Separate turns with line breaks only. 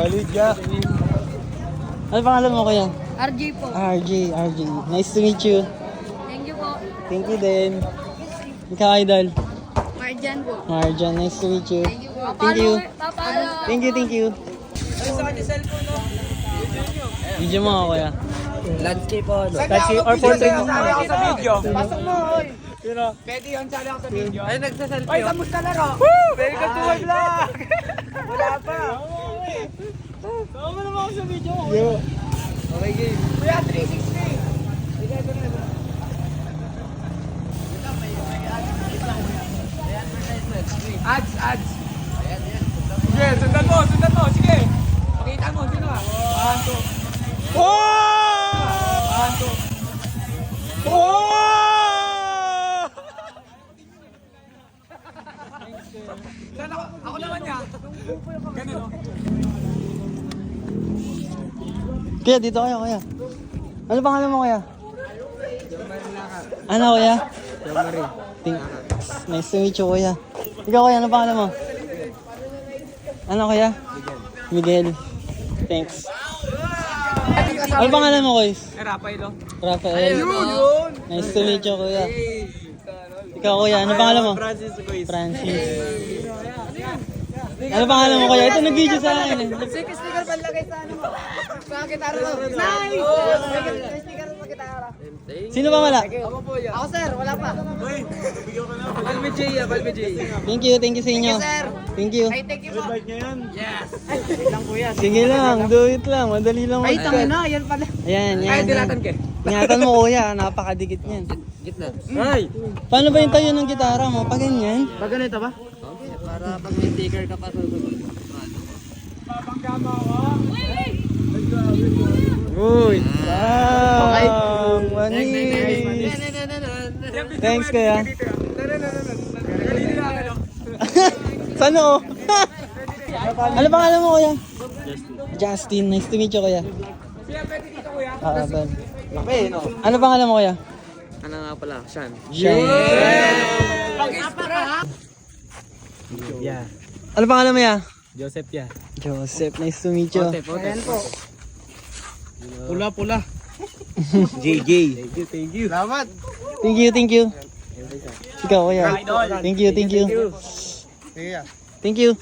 Solid ka.
Ano pangalan mo kuya?
RJ po.
RJ. Nice to meet you.
Thank you po.
Thank you din. Ikaw idol.
Marjan po.
Marjan, nice to meet you.
Thank you po.
Thank you.
Papalo.
Thank you.
Ay, sa kanya cellphone, no?
Video mo ako kuya.
Landscape po, ano?
Landscape or portrait mo.
Sali ako sa video.
Pasok mo, oy.
Sino?
Pwede yun, sali ako sa video.
Ay, nagsaselfie.
Oy, kamusta laro?
Very good to my vlog.
Wala pa.
Sama mo naman ako sa video ko. Okay, game.
Kuya, 360. Ads.
Sige, sundan mo. Sige. Pakita mo, sino ka? Panto. Panto. Saan ako? Ako naman niya. Ganun, no?
Kuya, dito kayo kuya. Ano pangalan mo kuya? Ano kuya? Nice to meet you kuya. Ikaw kuya, ano pangalan mo? Ano kuya? Miguel. Thanks. Ano pangalan mo kuya?
Rafael, no?
Rafael. Nice to meet you kuya. Ikaw kuya, ano pangalan mo?
Francis, guys.
Francis. Ano pangalan mo kuya? Ito nag-video sa akin eh.
Sticker panlagay sa ano mo. Sa gitara mo. Nice! Sticker sa gitara.
Sino ba wala?
Ako sir, wala pa.
Balme J.
Thank you sa inyo.
Sir.
Thank you.
Ay, thank you po.
Lang kuya.
Sige lang, do it lang. Madali lang
Ay,
mag-cut.
tangina, yan pala.
Ayan.
Ay, dilatan ka.
Ingatan mo kuya, napakadikit niyan.
Gitna. Ay!
Paano ba yung tayo ng gitara mo? Pag ganyan?
Pag ganito ba?
Para pag may sticker ka pa susunod.
Uy! Wow! Manis! Thanks kuya. Saan ako? Ano pangalan mo kuya? Justin. Nice to meet you kuya. Ben.
Laki, no?
Ano pangalan mo kuya?
Ano nga pala? Sean.
Yeah. Ano pangalan mo ya?
Joseph ya.
Joseph. Nice to meet you.
Ayan po.
Pula.
JJ. Thank you.
Salamat.
Thank you. Ikaw kuya. Thank you.
Sige.
Thank you.